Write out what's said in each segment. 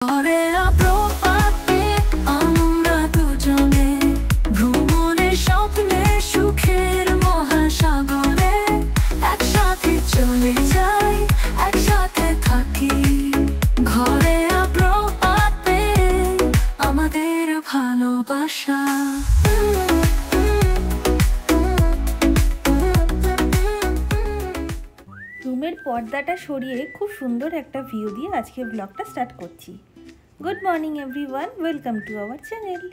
রুমের পর্দাটা সরিয়ে খুব সুন্দর একটা ভিউ দিয়ে আজকে ব্লগটা স্টার্ট করছি। Good morning everyone, welcome to our channel.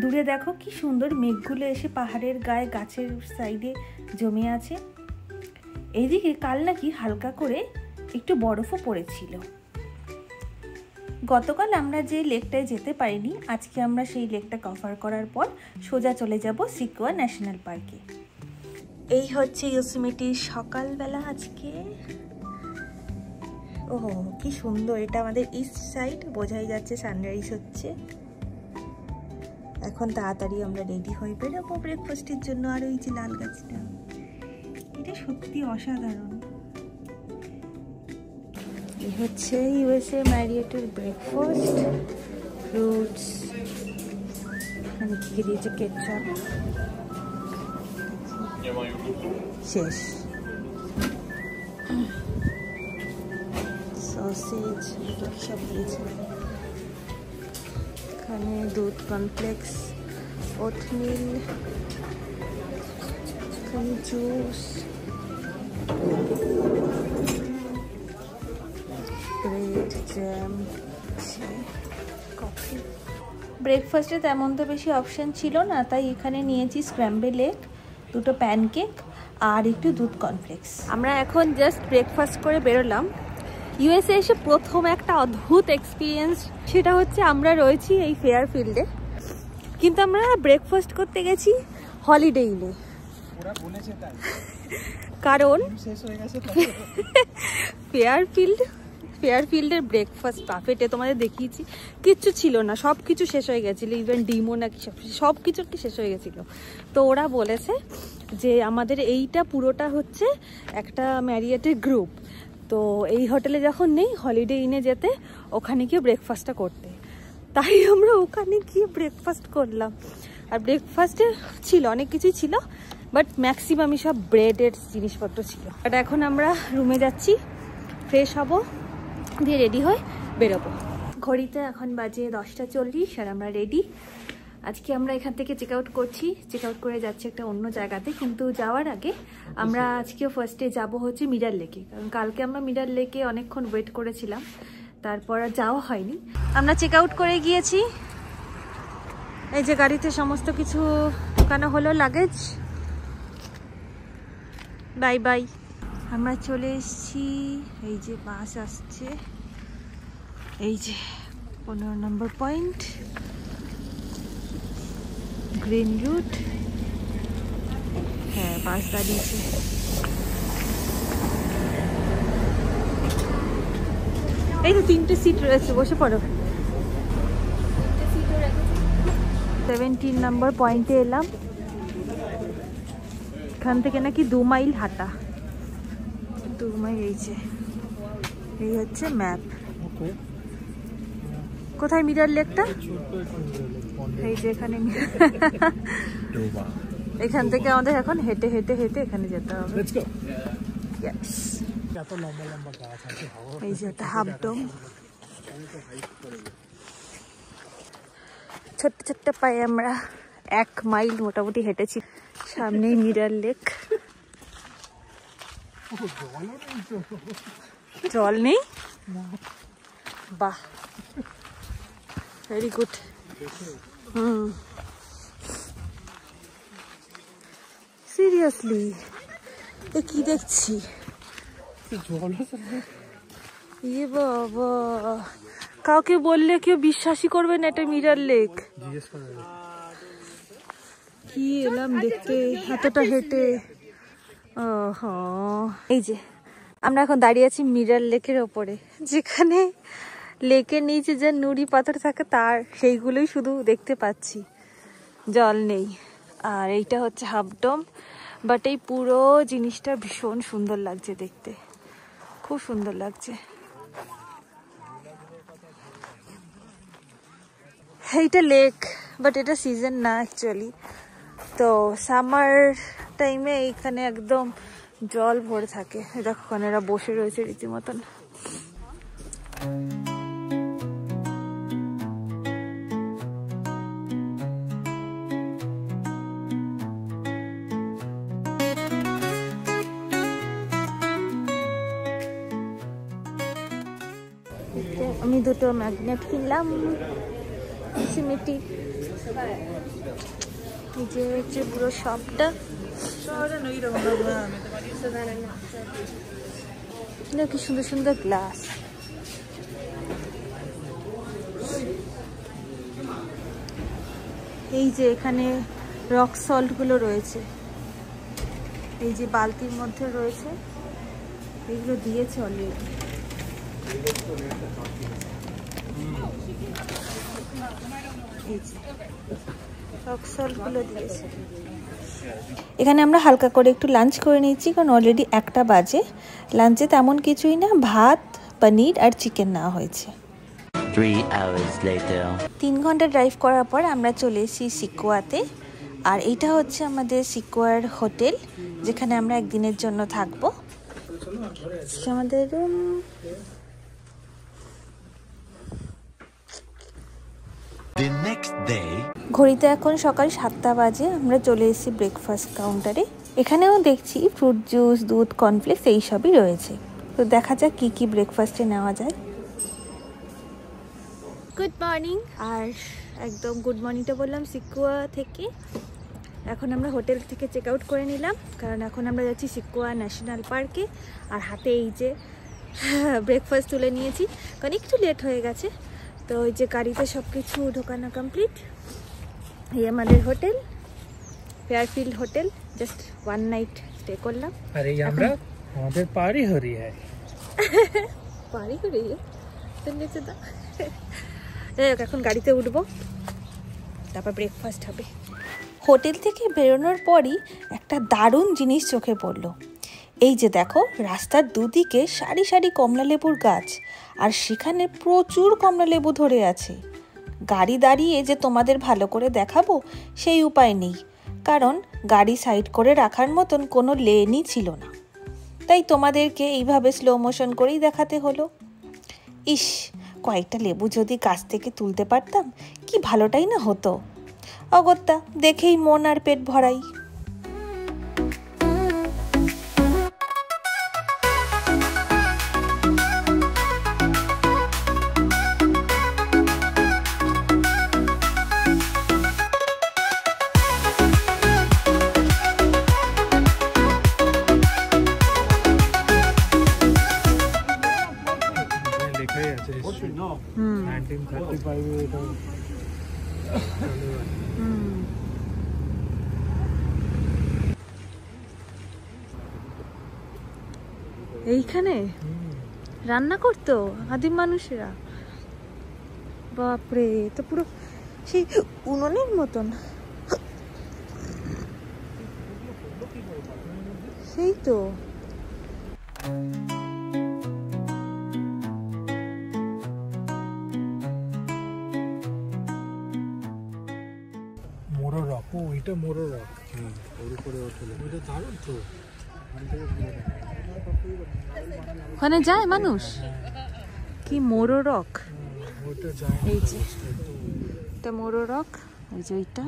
দূরে দেখো কি সুন্দর মেঘগুলো এসে পাহাড়ের গায়ে গাছের সাইডে জমে আছে। এইদিকে কাল নাকি হালকা করে একটু বরফও পড়েছিল। গতকাল আমরা যে লেকটায় যেতে পারিনি, আজকে আমরা সেই লেকটা কভার করার পর সোজা চলে যাব সিকোয়া ন্যাশনাল পার্কে। এই হচ্ছে ইয়োসেমিটির সকালবেলা আজকে। ও কি সুন্দর, এটা আমাদের ইস্ট সাইড, বোঝাই যাচ্ছে সানরাইজ হচ্ছে। এখন তাড়াতাড়ি আমরা রেডি হয়ে বেরোবো ব্রেকফাস্টের জন্য। আর ওই যে লাল গাছটা, এটা সত্যি অসাধারণ। এই হচ্ছে ইউএসএ ম্যারিয়েটের ব্রেকফাস্ট, ফ্রুটস, এখানে কি দিয়েছে কেচাপ, শেষ সসেজ সব দিয়েছে। এখানে দুধ কমপ্লেক্স, ওটমিল, এখানে জুস, ব্রেড, জ্যাম, কফি। ব্রেকফাস্টে তেমন তো বেশি অপশান ছিল না, তাই এখানে নিয়েছি স্ক্র্যাম্বল এগ, দুটো প্যানকেক আর একটু দুধ কর্নফ্লেক্স। আমরা এখন জাস্ট ব্রেকফাস্ট করে বেরোলাম। ইউএসএ এসে প্রথম একটা অদ্ভুত এক্সপিরিয়েন্স, সেটা হচ্ছে আমরা রয়েছি এই ফেয়ারফিল্ডে, কিন্তু আমরা ব্রেকফাস্ট করতে গেছি হলিডে ইনে। কারণ ফেয়ারফিল্ডের ব্রেকফাস্ট বাফেটে তোমাদের দেখিয়েছি, কিচ্ছু ছিল না, সব কিছু শেষ হয়ে গেছিলো, ইভেন ডিমও নাকি সব কিছু কি শেষ হয়ে গেছিলো। তো ওরা বলেছে যে আমাদের এইটা পুরোটা হচ্ছে একটা ম্যারিয়েটের গ্রুপ, তো এই হোটেলে যখন নেই হলিডে ইনে যেতে, ওখানে গিয়ে ব্রেকফাস্টটা করতে। তাই আমরা ওখানে গিয়ে ব্রেকফাস্ট করলাম। আর ব্রেকফাস্টে ছিল অনেক কিছুই ছিল, বাট ম্যাক্সিমামই সব ব্রেডের জিনিসপত্র ছিল। আর এখন আমরা রুমে যাচ্ছি, ফ্রেশ হব, দিয়ে রেডি হয়ে বেরোবো। ঘড়িতে এখন বাজে 10:40 আর আমরা রেডি। আজকে আমরা এখান থেকে চেক আউট করছি, চেক আউট করে যাচ্ছি একটা অন্য জায়গাতে। কিন্তু যাওয়ার আগে আমরা আজকে ফার্স্টে যাব হচ্ছে মিরার লেকে, কারণ কালকে আমরা মিরার লেকে অনেকক্ষণ ওয়েট করেছিলাম, তারপর আর যাওয়া হয়নি। আমরা চেক আউট করে গিয়েছি, এই যে গাড়িতে সমস্ত কিছু ঢোকানো হলো, লাগেজ। Bye bye. আমরা চলে এসেছি, এই যে বাস আসছে, এই যে 15 নম্বর পয়েন্ট, গ্রিন রুট। হ্যাঁ, বাস দাঁড়িয়েছে। এই তো 3টে সিট রয়েছে, বসে পড়ো। 17 নম্বর পয়েন্টে এলাম। এখান থেকে নাকি 2 মাইল হাঁটা, 2 মাইল। এই হচ্ছে ম্যাপ। কোথায় মিরার লেকটা? এই যে এখানে। এখান থেকে আমাদের এখন হেঁটে হেঁটে হেঁটে এখানে যেতে হবে। এই যে একটা হাফডম, ছোট্ট ছোট্ট পায়ে আমরা 1 মাইল মোটামুটি হেঁটেছি। সামনেই মিরার লেক। জল নেই? বাহ, ভেরি গুড। সিরিয়াসলি এ কি দেখছি? ইয়ে বাবা, কাউকে বললে কেউ বিশ্বাসই করবে না এটা মিরার লেক। কি এলাম দেখতে এতটা হেঁটে। এই যে আমরা এখন দাঁড়িয়ে আছি মিরার লেকের ওপরে, যেখানে লেকের নিচে যে নুড়ি পাথর থাকে তার সেইগুলোই শুধু দেখতে পাচ্ছি, জল নেই। আর এইটা হচ্ছে হাফডম, বাট এই পুরো জিনিসটা ভীষণ সুন্দর লাগছে দেখতে, খুব সুন্দর লাগছে। এইটা লেক, বাট এটা সিজন না অ্যাকচুয়ালি। তো সামার টাইমে এইখানে একদম জল ভরে থাকে। দেখো ওখানে এরা বসে রয়েছে রীতিমতন। আমি দুটো ম্যাগনেট কিনলাম, সিমেটি। এই যে হচ্ছে পুরো শপটা। কি সুন্দর সুন্দর গ্লাস। এই যে এখানে রক সল্ট গুলো রয়েছে, এই যে বালতির মধ্যে রয়েছে, এইগুলো দিয়েছে অলরেডি। এখানে আমরা হালকা করে একটু লাঞ্চ করে নিয়েছি, কারণ অলরেডি 1টা বাজে। লাঞ্চে তেমন কিছুই না, ভাত, পনির আর চিকেন নেওয়া হয়েছে। 3 ঘন্টা ড্রাইভ করার পর আমরা চলে এসেছি সিকুয়াতে। আর এইটা হচ্ছে আমাদের সিকুয়ার হোটেল, যেখানে আমরা একদিনের জন্য থাকবো। আমাদের রুম। ঘড়িতে এখন সকাল 7টা বাজে। আমরা চলে এসেছি ব্রেকফাস্ট কাউন্টারে। এখানেও দেখছি ফ্রুট জুস, দুধ, কর্নফ্লেক্স এইসবই রয়েছে। তো দেখা যাক কি কি ব্রেকফাস্টে নেওয়া যায়। Good morning. আর একদম গুড মর্নিংটা বললাম সিকুয়া থেকে। এখন আমরা হোটেল থেকে চেক আউট করে নিলাম, কারণ এখন আমরা যাচ্ছি সিকুয়া ন্যাশনাল পার্কে। আর হাতে এই যে ব্রেকফাস্ট তুলে নিয়েছি, কারণ একটু লেট হয়ে গেছে। তো ওই যে গাড়িতে সব কিছু ঢোকানো কমপ্লিট। এই আমাদের hotel, Fairfield hotel. Just 1 night stay করলাম। আর এই আমরা আমাদের পারি হরি হ্যায় পারি হরি তো নিচে দা। এখন গাড়িতে উঠবো, তারপর ব্রেকফাস্ট হবে। হোটেল থেকে বেরোনোর পরই একটা দারুণ জিনিস চোখে পড়লো। এই যে দেখো, রাস্তার দুদিকে সারি সারি কমলালেবুর গাছ, আর সেখানে প্রচুর কমলালেবু ধরে আছে। গাড়ি দাঁড়িয়ে যে তোমাদের ভালো করে দেখাবো সেই উপায় নেই, কারণ গাড়ি সাইড করে রাখার মতন কোনো লেনই ছিল না। তাই তোমাদেরকে এইভাবে স্লো মোশন করেই দেখাতে হলো। ইস, কয়েকটা লেবু যদি গাছ থেকে তুলতে পারতাম কি ভালোটাই না হতো। অগত্যা দেখেই মন আর পেট ভরাই। এইখানে রান্না করতো আদিম মানুষেরা। বাপরে, তো পুরো সেই উনুনের মতন। সেই তো মোরো রক। ওইটা মোরো রক। ওর উপরে ওঠে, ওইটা দারুণ তো। ওখানে যায় মানুষ। কি মোরো রক? এই যে এটা মোরো রক, এই যে ওইটা,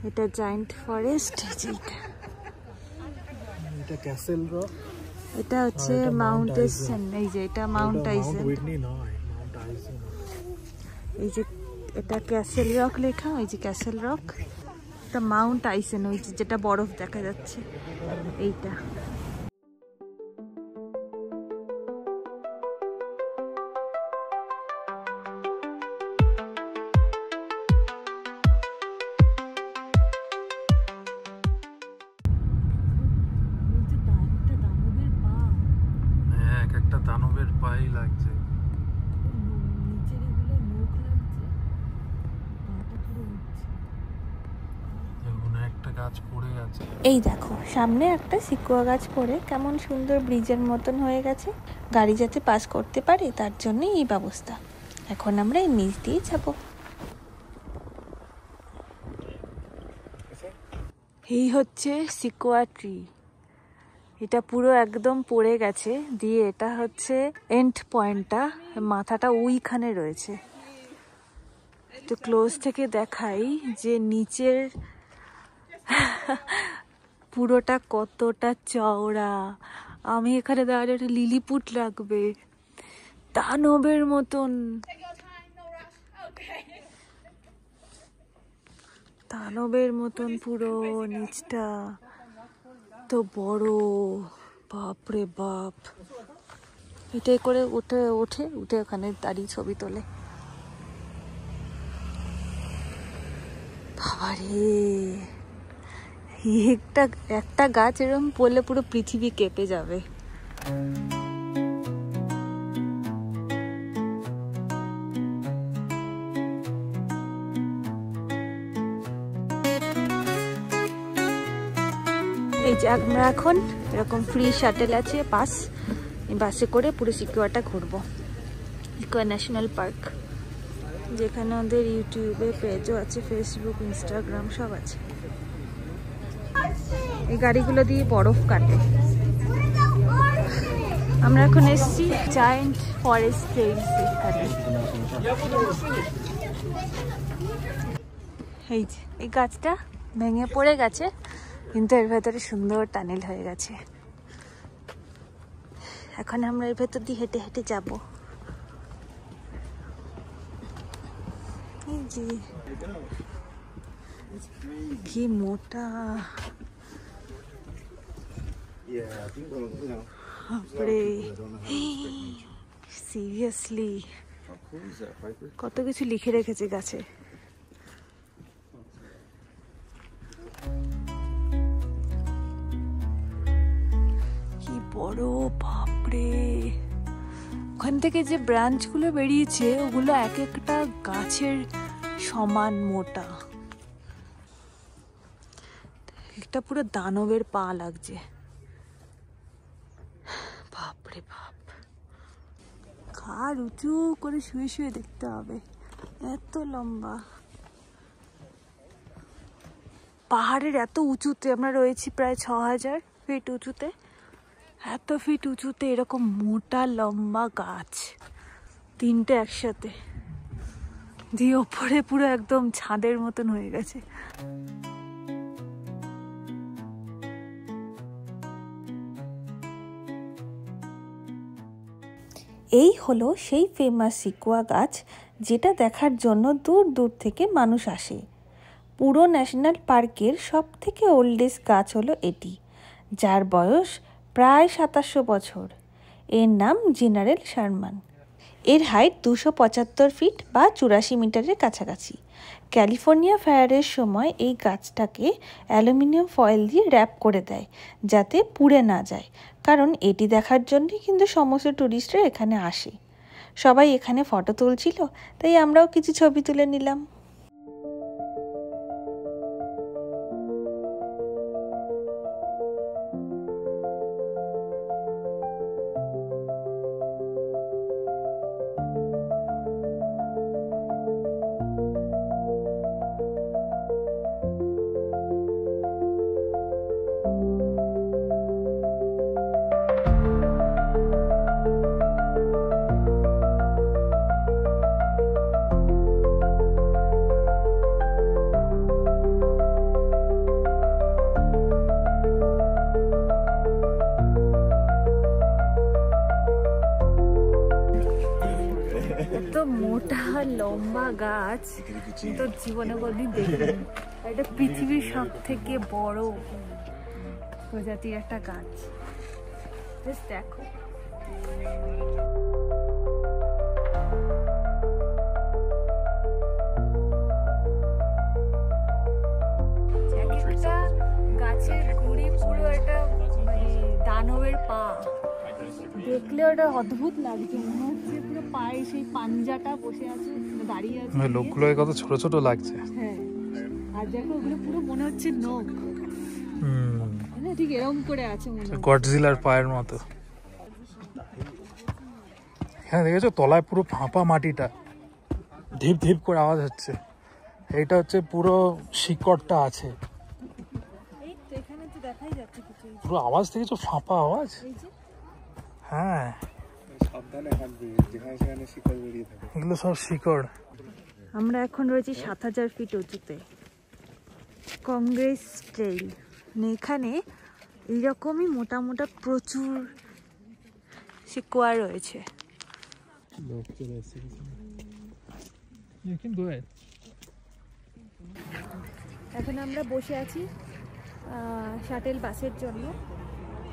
এটা জায়ান্ট ফরেস্ট। এই যে এটা ক্যাসেল রক, এটা হচ্ছে মাউন্ট আইসেন। এই যে এটা মাউন্ট আইসেন। এই যে এটা ক্যাসেল রক লেখা, ওই যে ক্যাসেল রক। এটা মাউন্ট আইসেন, ওই যে যেটা বরফ দেখা যাচ্ছে এইটা। একটা দানবের পাই লাগছে। এই দেখো, সামনে একটা সিকুয়া গাছ পড়ে কেমন সুন্দর ব্রিজের মতন হয়ে গেছে। গাড়ি যাতে পাস করতে পারে তার জন্য এই ব্যবস্থা। এখন আমরা এই নিচ দিয়ে যাবো। এই হচ্ছে সিকোয়া ট্রি, এটা পুরো একদম পড়ে গেছে, দিয়ে এটা হচ্ছে এন্ড পয়েন্টটা, মাথাটা ওইখানে রয়েছে। তো ক্লোজ থেকে দেখাই যে নিচের পুরোটা কতটা চওড়া। আমি এখানে দাঁড়িয়ে একটা লিলিপুট লাগবে, দানবের মতন, দানবের মতন পুরো নিচটা, তো বড়, বাপরে বাপ। এটাই করে উঠে ওখানে দাঁড়িয়ে ছবি তোলে। বাবারে, একটা গাছ এরকম পড়লে পুরো পৃথিবী কেঁপে যাবে। এই যে আমরা এখন এরকম ফ্রি শাটেল আছে বাস, এই বাসে করে পুরো সিকিউরটা ঘুরবো। সিকিউর ন্যাশনাল পার্ক, যেখানে আমাদের ইউটিউবে পেজও আছে, ফেসবুক, ইনস্টাগ্রাম সব আছে। এই গাড়িগুলো দিয়ে বরফ কাটে। আমরা এখন এসেছি জায়ান্ট ফরেস্ট ট্রেইলস এখানে। এই যে এই গাছটা ভেঙে পড়ে গেছে, কিন্তু এর ভেতরে সুন্দর টানেল হয়ে গেছে। এখন আমরা এর ভেতর দিয়ে হেঁটে হেঁটে যাব। এই যে কি মোটা, সিরিয়াসলি কত কিছু লিখে রেখেছে গাছে। কি বড়, বাপরে। ওখান থেকে যে ব্রাঞ্চ গুলো বেরিয়েছে ওগুলো এক একটা গাছের সমান মোটা, একটা পুরো দানবের পা লাগছে। বাপরে বাপ, কার উঁচু করে শুয়ে শুয়ে দেখতে হবে, এত লম্বা। পাহাড়ের এত উঁচুতে আমরা রয়েছি, প্রায় 6000 ফিট উঁচুতে। এত ফিট উঁচুতে এরকম মোটা লম্বা গাছ তিনটে একসাথে, দিয়ে ওপরে পুরো একদম ছাদের মতন হয়ে গেছে। এই হলো সেই ফেমাস সিকুয়া গাছ, যেটা দেখার জন্য দূর দূর থেকে মানুষ আসে। পুরো ন্যাশনাল পার্কের সব থেকে ওল্ডেস্ট গাছ হলো এটি, যার বয়স প্রায় 2700 বছর। এর নাম জেনারেল শারমান। এর হাইট 275 ফিট বা 84 মিটারের কাছাকাছি। ক্যালিফোর্নিয়া ফায়ারের সময় এই গাছটাকে অ্যালুমিনিয়াম ফয়েল দিয়ে র্যাপ করে দেয়, যাতে পুড়ে না যায়, কারণ এটি দেখার জন্যই কিন্তু সমস্ত টুরিস্টরা এখানে আসে। সবাই এখানে ফটো তুলছিল, তাই আমরাও কিছু ছবি তুলে নিলাম। মোটা লম্বা গাছ তো জীবনে কোনদিন দেখিনি। এটা পৃথিবীর সব থেকে বড় প্রজাতির একটা গাছ। দেখো, একটা গাছের গুড়ি পুরো একটা দানবের পা, দেখলে ওটা অদ্ভুত লাগছে, মনে হচ্ছে পুরো পায়ে সেই পাঞ্জাটা বসে আছে, দাঁড়িয়ে আছে। লোকগুলো কত ছোট ছোট লাগছে। হ্যাঁ, আর দেখো ওগুলো পুরো মনে হচ্ছে নখ, ঠিক এরকম করে আছে মনে হচ্ছে গডজিলার পায়ের মতো। হ্যাঁ দেখেছো, তলায় পুরো ফাঁপা মাটিটা, ধীপ ধীপ করে আওয়াজ হচ্ছে। এইটা হচ্ছে পুরো শিকড়টা আছে। পুরো আওয়াজ থেকে তো ফাঁপা আওয়াজ। হ্যাঁ সাবধানে হাঁটবে, যেখানে সেখানে শিকড় বেরিয়ে থাকে। এগুলো সব শিকড়। আমরা এখন রয়েছি 7000 ফিট উঁচুতে, কংগ্রেস ট্রেইল। এখানে এইরকমই মোটা মোটা প্রচুর সিকোয়া রয়েছে। এখন আমরা বসে আছি শাটেল বাসের জন্য।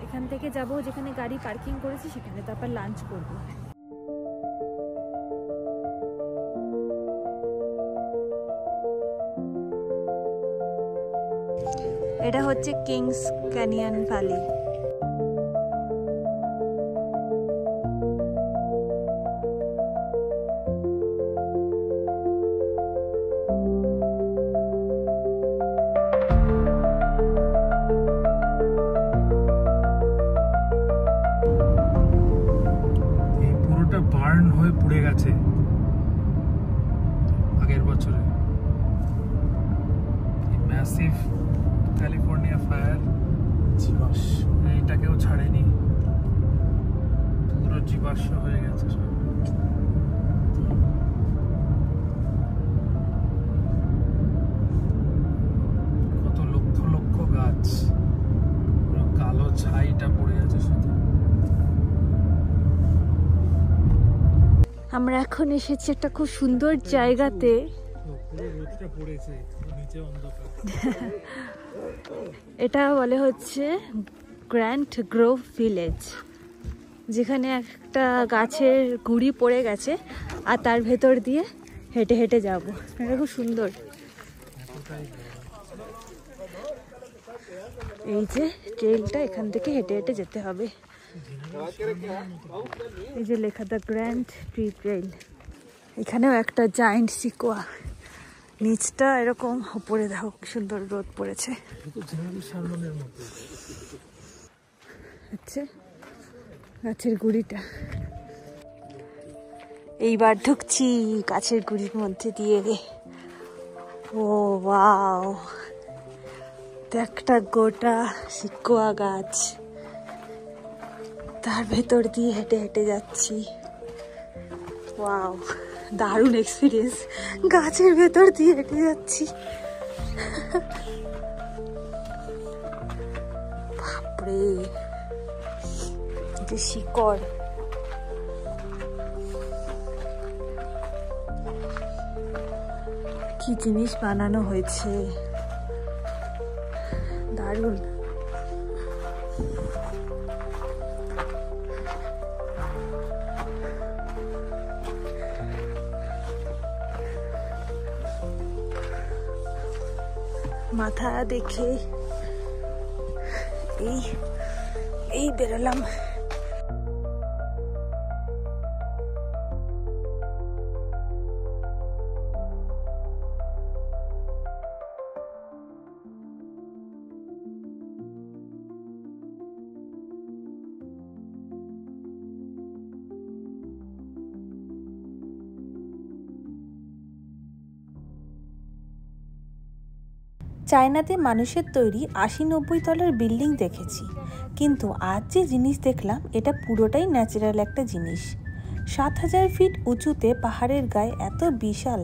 এখান থেকে যাব যেখানে গাড়ি পার্কিং করেছি সেখানে, তারপর লাঞ্চ করব। এটা হচ্ছে কিংস ক্যানিয়ন ভ্যালি। বার্ন হয়ে পুড়ে গেছে আগের বছরে। ম্যাসিভ ক্যালিফোর্নিয়া ফায়ার, জীবাশ্ম এইটাকেও ছাড়েনি, পুরো জীবাশ্ম হয়ে গেছে সব। কত লক্ষ লক্ষ গাছ, পুরো কালো ছাইটা পড়ে আছে শুধু। আমরা এখন এসেছি একটা খুব সুন্দর জায়গাতে। এটা বলে হচ্ছে গ্র্যান্ড গ্রোভ ভিলেজ, যেখানে একটা গাছের গুঁড়ি পড়ে গেছে আর তার ভেতর দিয়ে হেঁটে হেঁটে যাব। এটা খুব সুন্দর। এই যে ট্রেলটা, এখান থেকে হেঁটে হেঁটে যেতে হবে। এই যে লেখা দ্য গ্র্যান্ড ট্রি ট্রেইল। এখানেও একটা জায়ান্ট সিকোয়া, নিচটা এরকম, উপরে দেখো সুন্দর রোদ পড়েছে। আচ্ছা, গাছের গুঁড়িটা। এইবার ঢুকছি গাছের গুঁড়ির মধ্যে দিয়ে। ও ওয়াও, একটা গোটা সিকোয়া গাছ, তার ভেতর দিয়ে হেঁটে হেঁটে যাচ্ছি। ওয়াও, দারুণ এক্সপিরিয়েন্স, গাছের ভেতর দিয়ে হেঁটে যাচ্ছি। বাপরে, যে শিকড়। কি জিনিস বানানো হয়েছে, দারুণ। মাথা দেখে এই বেরোলাম। চায়নাতে মানুষের তৈরি ৮০-৯০ তলার বিল্ডিং দেখেছি, কিন্তু আজ যে জিনিস দেখলাম এটা পুরোটাই ন্যাচারাল একটা জিনিস। ৭০০০ ফিট উঁচুতে পাহাড়ের গায়ে এত বিশাল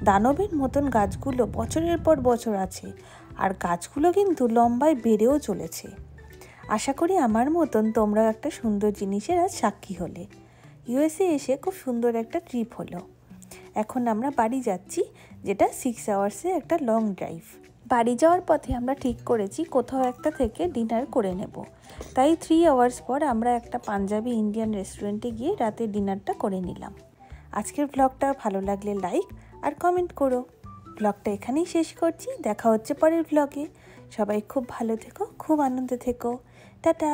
দানবের মতন গাছগুলো বছরের পর বছর আছে, আর গাছগুলো কিন্তু লম্বায় বেড়েও চলেছে। আশা করি আমার মতন তোমরাও একটা সুন্দর জিনিসের আজ সাক্ষী হলে। ইউএসএ এসে খুব সুন্দর একটা ট্রিপ হলো। এখন আমরা বাড়ি যাচ্ছি, যেটা 6 আওয়ার্সে একটা লং ড্রাইভ। বাড়ি যাওয়ার পথে আমরা ঠিক করেছি কোথাও একটা থেকে ডিনার করে নেব, তাই 3 আওয়ার্স পর আমরা একটা পাঞ্জাবি ইন্ডিয়ান রেস্টুরেন্টে গিয়ে রাতে ডিনারটা করে নিলাম। আজকের ব্লগটা ভালো লাগলে লাইক আর কমেন্ট করো। ব্লগটা এখানেই শেষ করছি, দেখা হচ্ছে পরের ব্লগে। সবাই খুব ভালো থেকো, খুব আনন্দে থেকো। টাটা।